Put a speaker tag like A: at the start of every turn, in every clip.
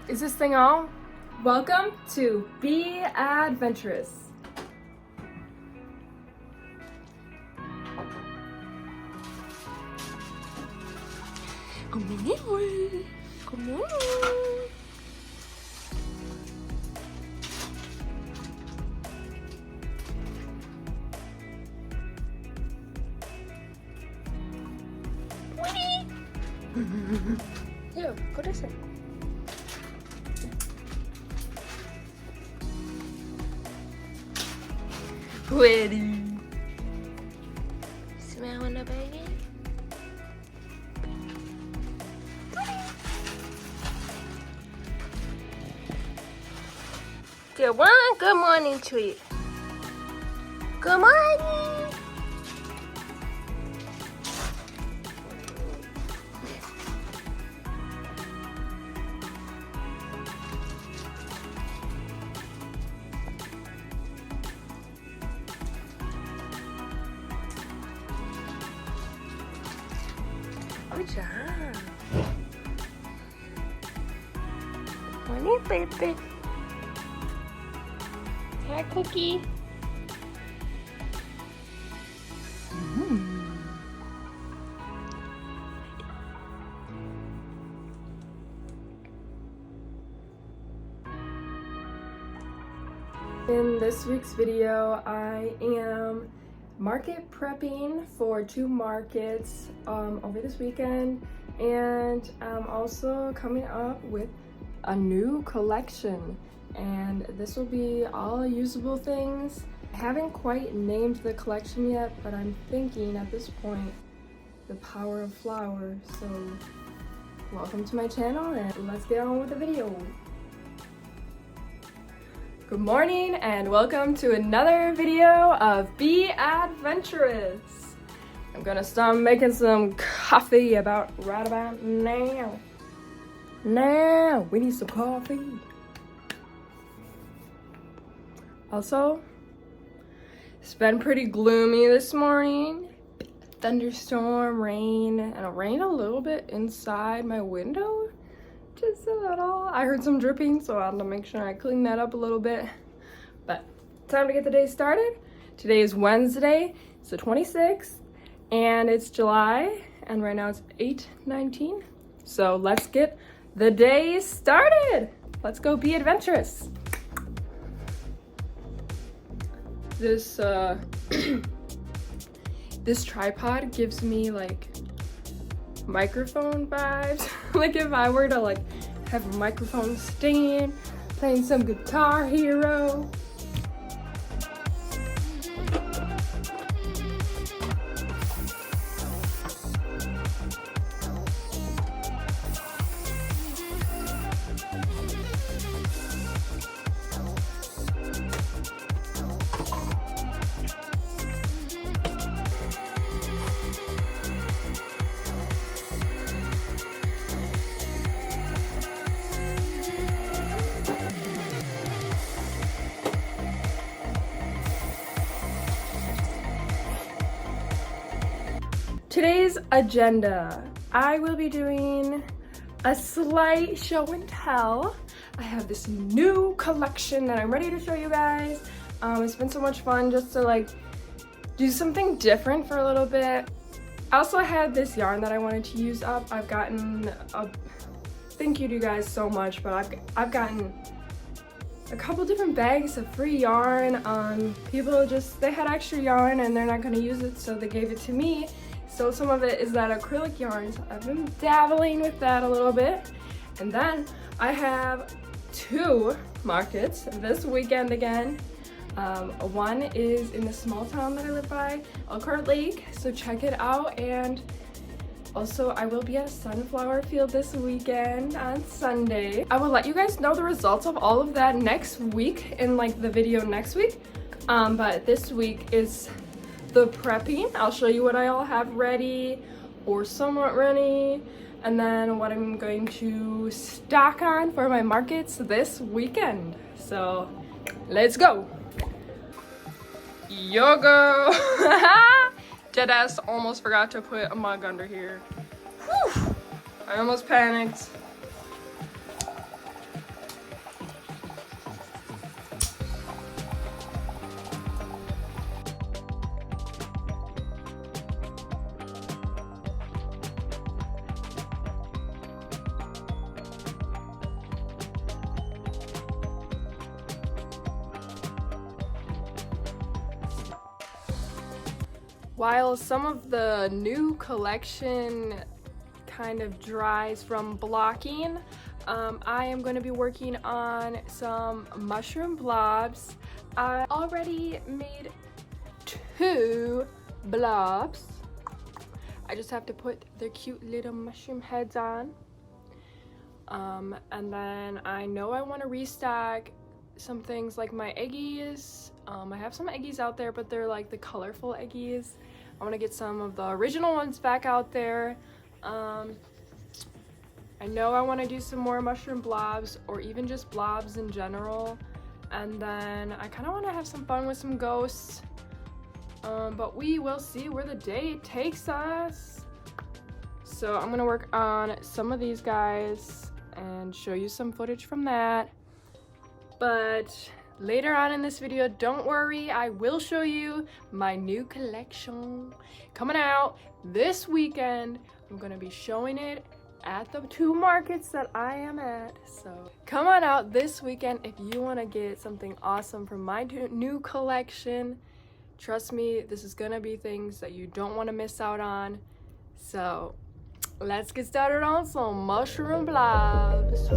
A: Is this thing on? Welcome to Be Adventurous. Come on. Come on. Here, go this way. Ready. Smell the baby. Good one. Good morning, Tweet. Good morning. Good job. Morning, baby. Hi, Cookie. In this week's video, I am market prepping for 2 markets over this weekend, and I'm also coming up with a new collection, and this will be all usable things. I haven't quite named the collection yet, but I'm thinking at this point the power of flour. So welcome to my channel and let's get on with the video. Good morning and welcome to another video of Be Adventurous. I'm gonna start making some coffee right about now. Now, we need some coffee. Also, it's been pretty gloomy this morning. Thunderstorm, rain, and it rained a little bit inside my window. Just a little. I heard some dripping, so I had to make sure I clean that up a little bit. But time to get the day started. Today is Wednesday, it's the 26th, and it's July, and right now it's 8:19. So let's get the day started. Let's go be adventurous. This this tripod gives me like microphone vibes. Like if I were to like have a microphone stand, playing some Guitar Hero. Today's agenda, I will be doing a slight show and tell. I have this new collection that I'm ready to show you guys. It's been so much fun just to like do something different for a little bit. I also had this yarn that I wanted to use up. I've gotten thank you to you guys so much, but I've gotten a couple different bags of free yarn. People they had extra yarn and they're not gonna use it, so they gave it to me. So some of it is that acrylic yarn, so I've been dabbling with that a little bit. And then I have 2 markets this weekend again. One is in the small town that I live by, Elkhart Lake, so check it out. And also I will be at a sunflower field this weekend on Sunday. I will let you guys know the results of all of that next week in like the video next week. But this week is the prepping. I'll show you what I all have ready or somewhat ready, and then what I'm going to stock on for my markets this weekend. So let's go. Yoga. Deadass almost forgot to put a mug under here. Whew. I almost panicked. while some of the new collection kind of dries from blocking, I am going to be working on some mushroom blobs. I already made 2 blobs. I just have to put their cute little mushroom heads on. And then I know I want to restock some things like my eggies. I have some eggies out there, but they're like the colorful eggies. I want to get some of the original ones back out there. I know I want to do some more mushroom blobs, or even just blobs in general. And then I kind of want to have some fun with some ghosts. But we will see where the day takes us. So I'm gonna work on some of these guys and show you some footage from that. But later on in this video, don't worry, I will show you my new collection coming out this weekend. I'm gonna be showing it at the 2 markets that I am at. So come on out this weekend if you want to get something awesome from my new collection. Trust me, this is gonna be things that you don't want to miss out on. So let's get started on some mushroom blobs.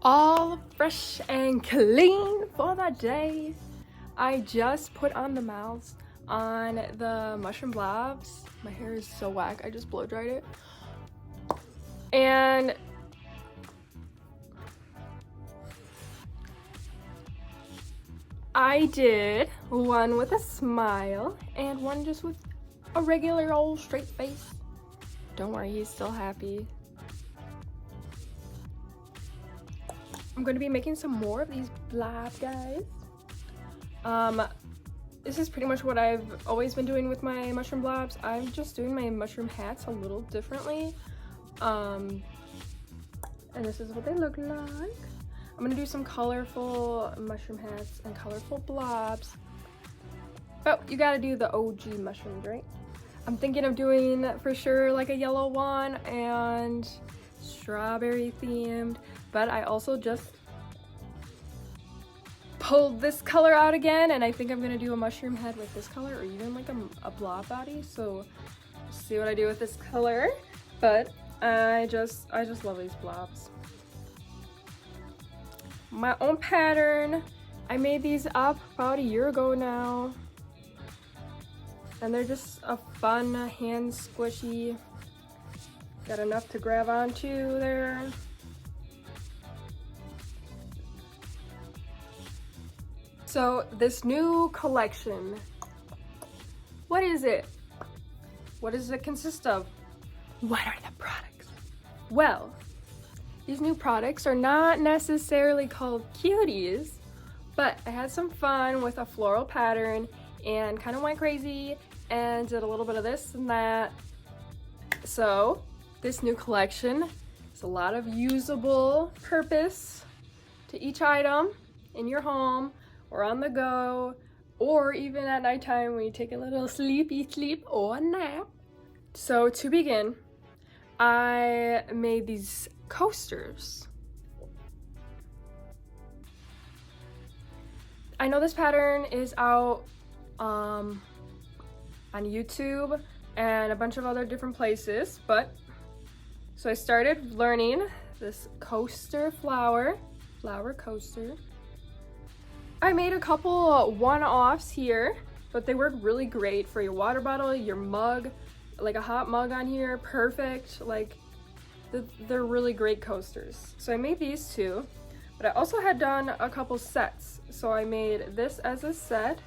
A: All fresh and clean for the day. I just put on the mouths on the mushroom blobs. My hair is so whack, I just blow dried it. And I did one with a smile and one just with a regular old straight face. Don't worry, he's still happy. I'm going to be making some more of these blob guys. This is pretty much what I've always been doing with my mushroom blobs. I'm just doing my mushroom hats a little differently. And this is what they look like. I'm gonna do some colorful mushroom hats and colorful blobs. Oh, you gotta do the OG mushrooms, right? I'm thinking of doing for sure like a yellow one and strawberry themed, but I also just pulled this color out again, and I think I'm gonna do a mushroom head with this color or even like a blob body. So see what I do with this color, but I just love these blobs. My own pattern. I made these up about a year ago now, and they're just a fun hand squishy. Got enough to grab onto there. So this new collection, what is it? What does it consist of? What are the products? Well, these new products are not necessarily called cuties, but I had some fun with a floral pattern and kind of went crazy and did a little bit of this and that. So this new collection is a lot of usable purpose to each item in your home or on the go, or even at nighttime when you take a little sleepy sleep or nap. So to begin, I made these coasters. I know this pattern is out on YouTube and a bunch of other different places, but so I started learning this coaster flower coaster. I made a couple one-offs here, but they work really great for your water bottle, your mug, like a hot mug on here, perfect. Like they're really great coasters. So I made these two, but I also had done a couple sets. So I made this as a set.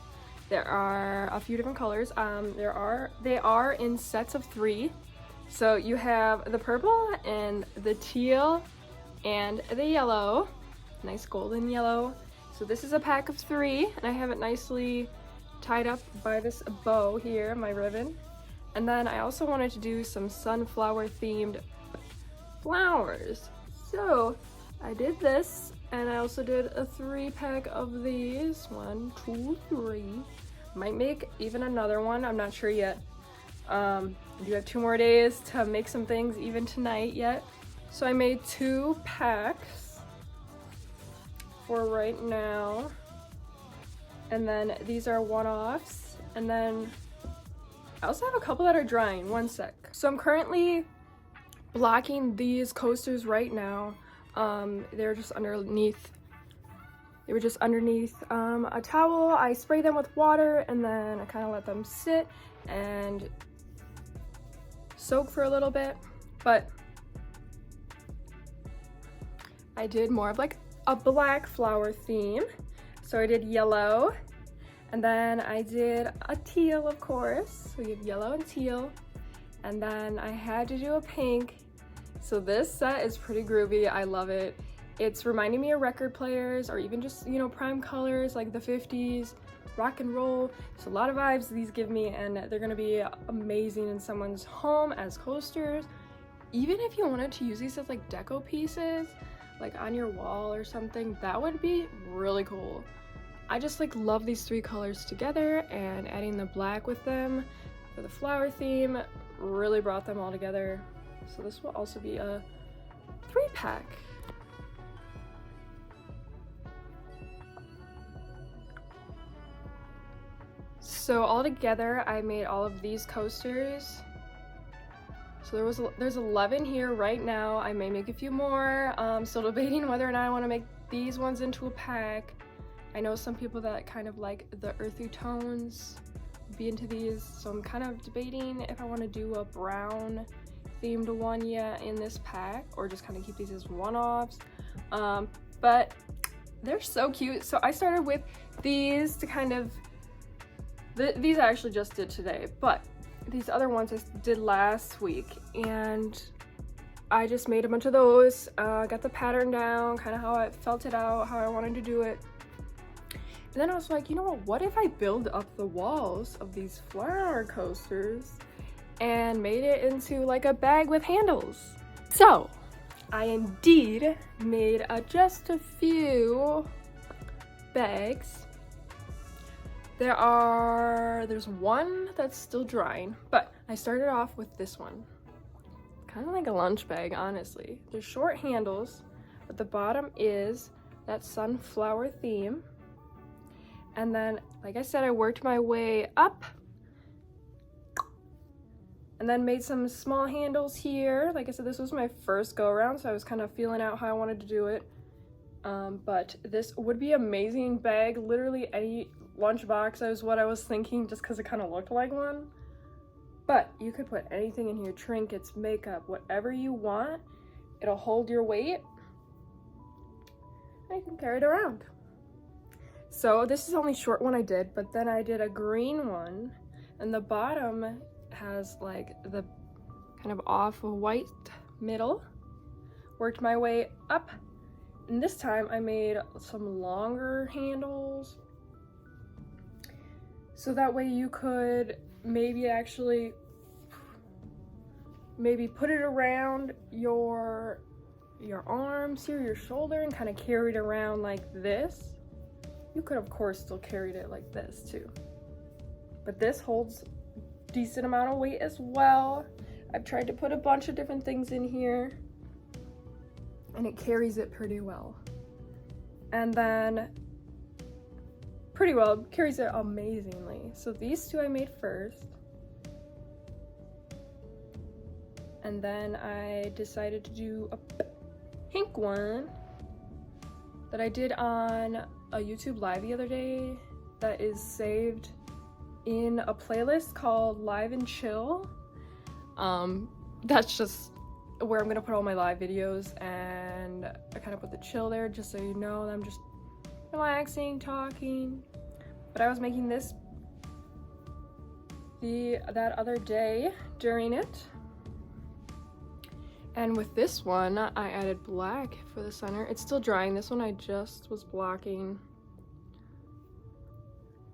A: There are a few different colors. They are in sets of 3. So you have the purple and the teal and the yellow, nice golden yellow. So this is a pack of 3, and I have it nicely tied up by this bow here, my ribbon. And then I also wanted to do some sunflower themed flowers. So I did this, and I also did a 3-pack of these. 1, 2, 3. Might make even another one, I'm not sure yet. I do have 2 more days to make some things even tonight yet. So I made 2 packs for right now. And then these are one-offs. And then I also have a couple that are drying. One sec. So I'm currently blocking these coasters right now. They're just underneath. They were just underneath a towel. I spray them with water and then I kind of let them sit and soak for a little bit. But I did more of like a black flower theme. So I did yellow, and then I did a teal, of course. So you have yellow and teal, and then I had to do a pink. So this set is pretty groovy. I love it. It's reminding me of record players, or even just, you know, prime colors like the 50s, rock and roll. So a lot of vibes these give me, and they're gonna be amazing in someone's home as coasters. Even if you wanted to use these as like deco pieces, like on your wall or something, that would be really cool. I just like love these 3 colors together, and adding the black with them for the flower theme really brought them all together. So this will also be a 3-pack. So all together I made all of these coasters. So there's 11 here right now. I may make a few more. Still debating whether or not I want to make these ones into a pack. I know some people that kind of like the earthy tones be into these, so I'm kind of debating if I want to do a brown themed one yet in this pack, or just kind of keep these as one-offs. But they're so cute. So I started with these to kind of, these I actually just did today, but these other ones I did last week, and I just made a bunch of those, got the pattern down, kind of how I felt it out, how I wanted to do it. And then I was like, you know what if I build up the walls of these flower coasters and made it into like a bag with handles? So I indeed made just a few bags. There's one that's still drying, but I started off with this one. Kind of like a lunch bag, honestly. There's short handles, but the bottom is that sunflower theme. And then, like I said, I worked my way up and then made some small handles here. Like I said, this was my first go around, so I was kind of feeling out how I wanted to do it. But this would be amazing bag. Literally any lunchbox is what I was thinking, just because it kind of looked like one. But you could put anything in here, trinkets, makeup, whatever you want. It'll hold your weight. And you can carry it around. So this is the only short one I did, but then I did a green one, and the bottom has like the kind of off-white middle. Worked my way up, and this time I made some longer handles, so that way you could maybe actually put it around your arms here, your shoulder, and kind of carry it around like this. You could of course still carry it like this too, but this holds a decent amount of weight as well. I've tried to put a bunch of different things in here, and it carries it pretty well. And then carries it amazingly. So these two I made first, and then I decided to do a pink one that I did on a YouTube live the other day that is saved in a playlist called Live and Chill. That's just where I'm gonna put all my live videos, and I kind of put the chill there just so you know I'm just relaxing, talking. But I was making this that other day during it, and with this one I added black for the center. It's still drying. This one I just was blocking,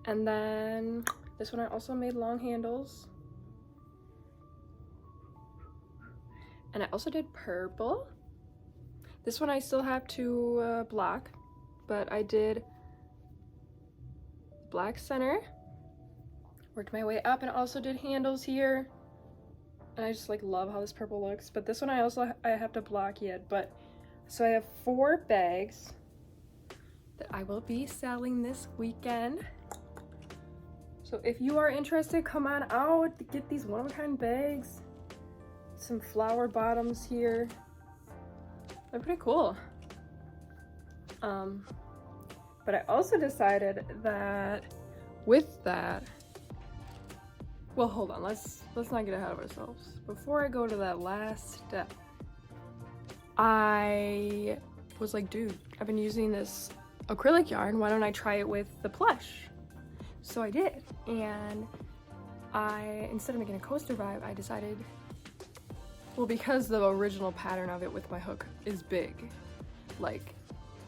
A: and then this one I also made long handles, and I also did purple. This one I still have to block, but I did black center, worked my way up, and also did handles here. And I just like love how this purple looks. But this one I have to block yet. But so I have 4 bags that I will be selling this weekend. So if you are interested, come on out to get these one-of-a-kind bags. Some flower bottoms here. They're pretty cool. But I also decided that with that, well, hold on, let's not get ahead of ourselves. Before I go to that last step, I was like, dude, I've been using this acrylic yarn, why don't I try it with the plush? So I did, and instead of making a coaster vibe, I decided, well, because the original pattern of it with my hook is big, like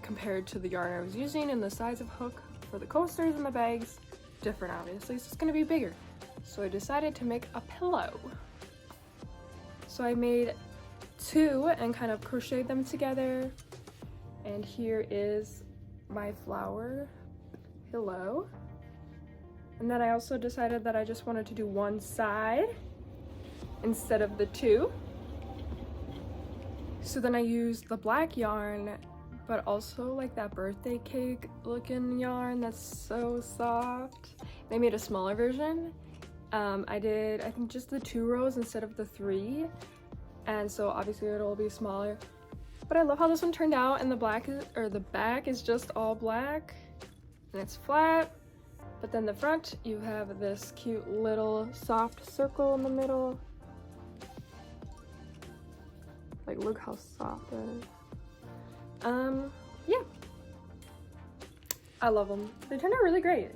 A: compared to the yarn I was using, and the size of hook for the coasters and the bags, different obviously, so it's gonna be bigger. So I decided to make a pillow. So I made 2 and kind of crocheted them together, and here is my flower pillow. And then I also decided that I just wanted to do one side instead of the 2. So then I used the black yarn, but also like that birthday cake looking yarn that's so soft. They made a smaller version. I did, I think, just the 2 rows instead of the 3, and so obviously it'll be smaller. But I love how this one turned out, and the back is just all black, and it's flat. But then the front, you have this cute little soft circle in the middle. Like, look how soft that is. Yeah. I love them. They turned out really great.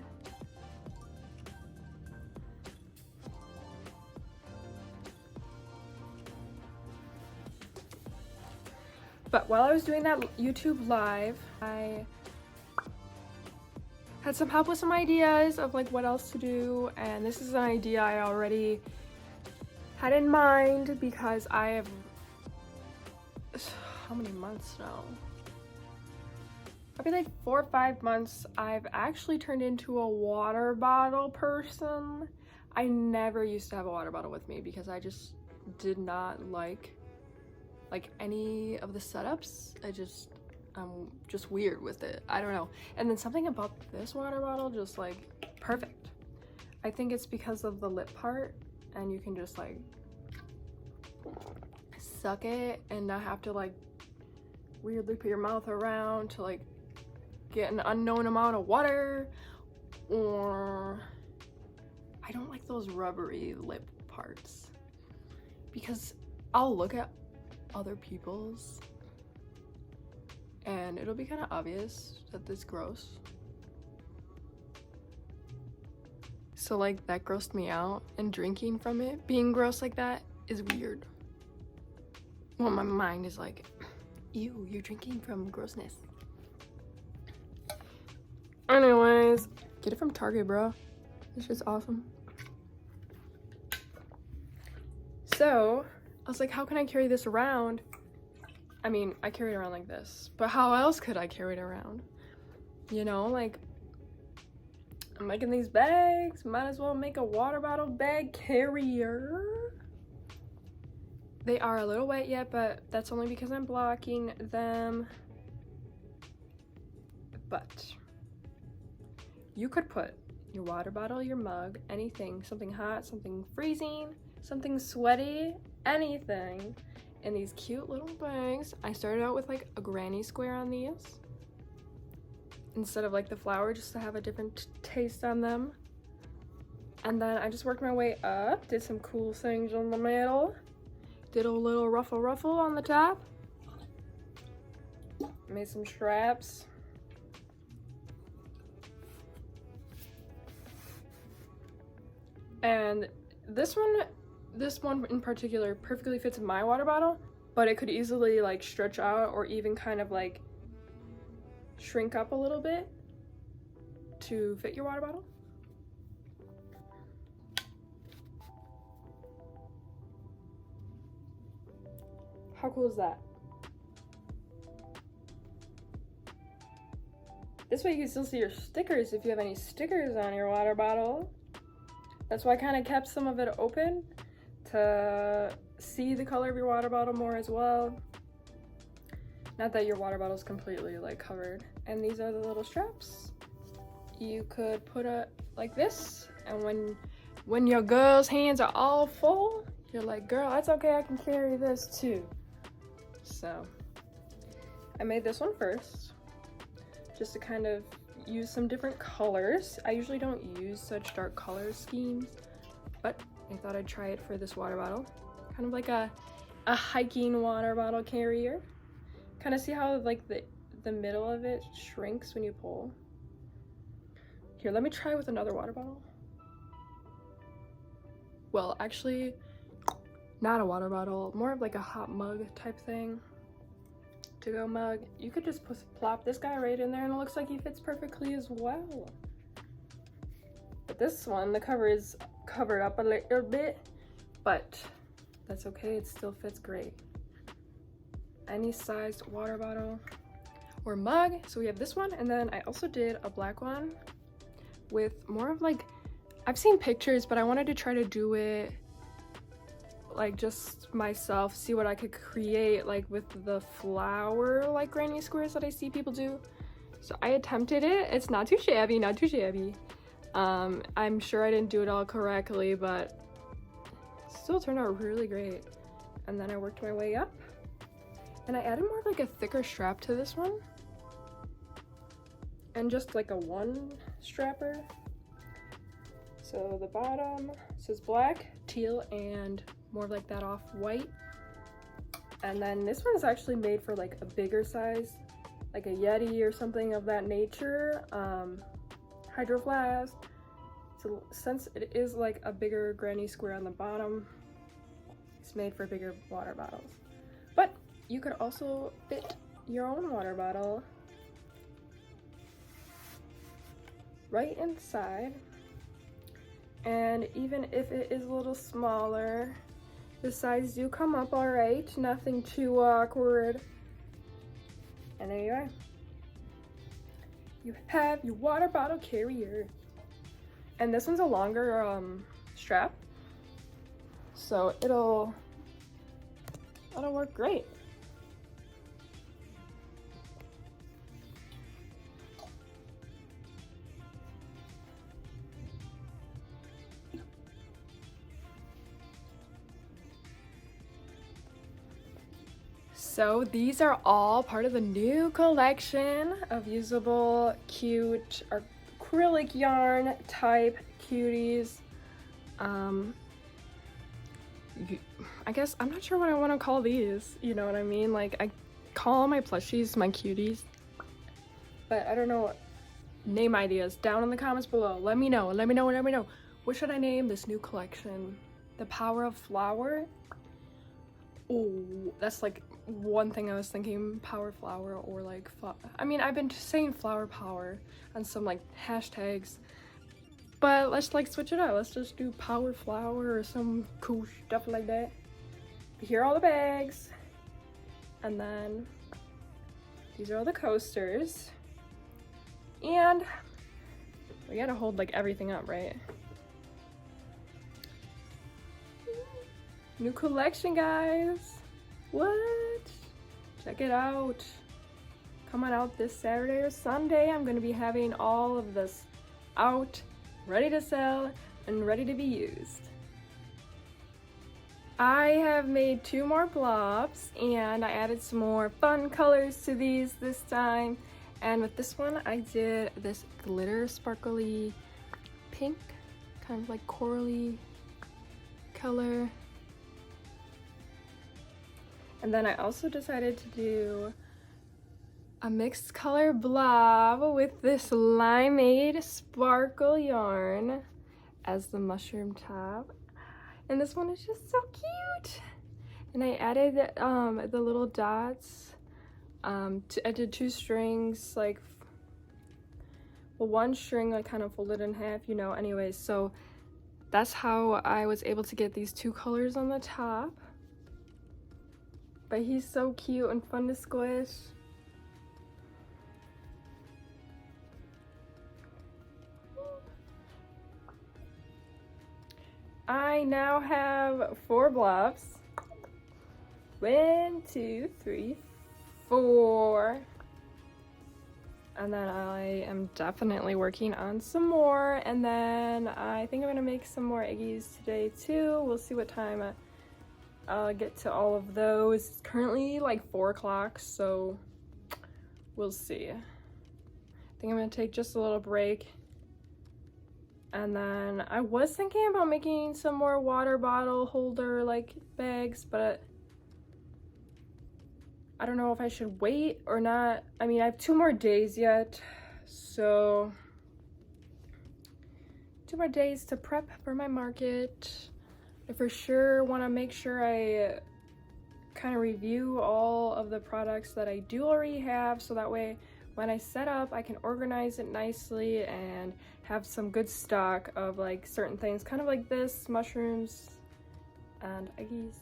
A: But while I was doing that YouTube live, I had some help with some ideas of like what else to do, and this is an idea I already had in mind because I have, how many months now? Probably like 4 or 5 months I've actually turned into a water bottle person. I never used to have a water bottle with me because I just did not like any of the setups. I'm just weird with it. I don't know. And then something about this water bottle just like perfect. I think it's because of the lip part, and you can just like suck it and not have to like weirdly put your mouth around to like get an unknown amount of water. Or I don't like those rubbery lip parts because I'll look at other people's and it'll be kind of obvious that this is gross. So like that grossed me out, and drinking from it being gross like that is weird. Well, my mind is like, ew, you're drinking from grossness. Anyways, get it from Target, bro. It's just awesome. So I was like, how can I carry this around? I mean, I carry it around like this, but how else could I carry it around? You know, like, I'm making these bags, might as well make a water bottle bag carrier. They are a little wet yet, but that's only because I'm blocking them. But you could put your water bottle, your mug, anything, something hot, something freezing, something sweaty, anything in these cute little bags. I started out with like a granny square on these instead of like the flower, just to have a different taste on them. And then I just worked my way up, did some cool things in the middle, did a little ruffle on the top, made some straps. And this one in particular perfectly fits in my water bottle, but it could easily like stretch out or even kind of like shrink up a little bit to fit your water bottle. How cool is that? This way you can still see your stickers if you have any stickers on your water bottle. That's why I kind of kept some of it open to see the color of your water bottle more as well. Not that your water bottle is completely like covered. And these are the little straps. You could put it like this, and when your girl's hands are all full, you're like, girl, that's okay, I can carry this too. So I made this one first, just to kind of use some different colors. I usually don't use such dark color schemes, but I thought I'd try it for this water bottle. Kind of like a hiking water bottle carrier. Kind of see how like the middle of it shrinks when you pull. Here, let me try with another water bottle. Well, actually, not a water bottle, more of like a hot mug type thing. To-go mug. You could just plop this guy right in there and it looks like he fits perfectly as well. But this one, the cover is covered up a little bit, but that's okay, it still fits great. Any sized water bottle or mug. So we have this one, and then I also did a black one with more of like, I've seen pictures, but I wanted to try to do it like just myself, see what I could create like with the flower like granny squares that I see people do. So I attempted it. It's not too shabby, not too shabby. I'm sure I didn't do it all correctly, but it still turned out really great. And then I worked my way up and I added more of like a thicker strap to this one, and just like a one strapper. So the bottom says black, teal, and more of like that off-white. And then this one is actually made for like a bigger size like a Yeti or something of that nature. Hydro Flask. So since it is like a bigger granny square on the bottom, it's made for bigger water bottles. But you could also fit your own water bottle right inside. And even if it is a little smaller, the sides do come up all right, nothing too awkward. And there you are. You have your water bottle carrier. And this one's a longer strap, so it'll work great. So these are all part of the new collection of usable, cute, acrylic yarn type cuties. I guess I'm not sure what I want to call these, you know what I mean? Like, I call my plushies my cuties, but I don't know. Name ideas down in the comments below. Let me know. What should I name this new collection? The Power of Flower? Oh, that's like one thing I was thinking, power flower, or like I mean, I've been saying flower power on some like hashtags, but let's like switch it up. Let's just do power flower or some cool stuff like that. Here are all the bags, and then these are all the coasters, and we gotta hold like everything up, right? New collection, guys. What? Check it out. Coming out this Saturday or Sunday. I'm gonna be having all of this out, ready to sell and ready to be used. I have made 2 more blobs, and I added some more fun colors to these this time. And with this one, I did this glitter sparkly pink, kind of like corally color. And then I also decided to do a mixed color blob with this limeade sparkle yarn as the mushroom top. And this one is just so cute. And I added the little dots. I did 2 strings, like, well, 1 string like kind of folded in half, you know, anyways. So that's how I was able to get these 2 colors on the top. But he's so cute and fun to squish. I now have 4 blobs. 1, 2, 3, 4. And then I am definitely working on some more. And then I think I'm gonna make some more eggies today too. We'll see what time I'll get to all of those. It's currently like 4 o'clock, so we'll see. I think I'm gonna take just a little break. And then I was thinking about making some more water bottle holder like bags, but I don't know if I should wait or not. I mean, I have 2 more days yet, so 2 more days to prep for my market. I for sure want to make sure I kind of review all of the products that I do already have, so that way when I set up, I can organize it nicely and have some good stock of like certain things, kind of like this, mushrooms and eggies.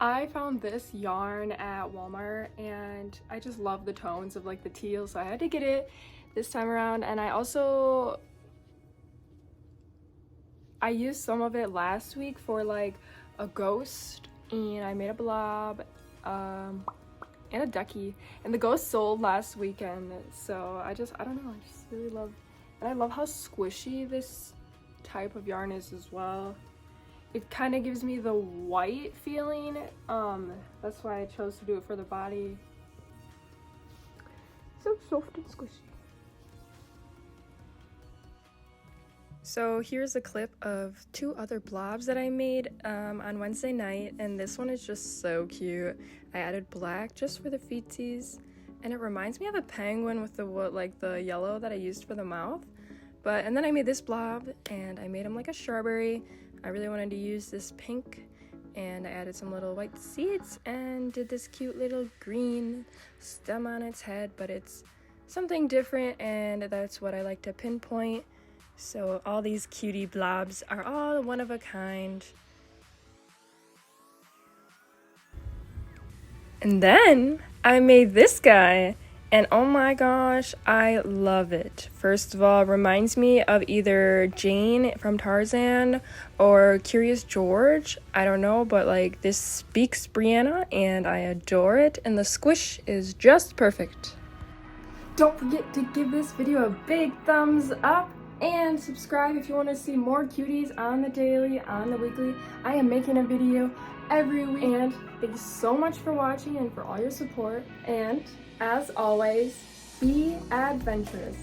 A: I found this yarn at Walmart and I just love the tones of like the teal, so I had to get it this time around. And I used some of it last week for like a ghost, and I made a blob and a ducky, and the ghost sold last weekend, so I don't know, I just really love, and I love how squishy this type of yarn is as well. It kind of gives me the white feeling, that's why I chose to do it for the body. So soft and squishy. So here's a clip of 2 other blobs that I made on Wednesday night, and this one is just so cute. I added black just for the feetsies, and it reminds me of a penguin with the yellow that I used for the mouth. And then I made this blob, and I made him like a strawberry. I really wanted to use this pink, and I added some little white seeds and did this cute little green stem on its head, but it's something different, and that's what I like to pinpoint. So all these cutie blobs are all one of a kind. And then I made this guy, and oh my gosh, I love it. First of all, it reminds me of either Jane from Tarzan or Curious George. I don't know, but like this speaks Brianna, and I adore it, and the squish is just perfect. Don't forget to give this video a big thumbs up and subscribe if you want to see more cuties on the daily, on the weekly. I am making a video every week, and thank you so much for watching and for all your support, and as always, be adventurous.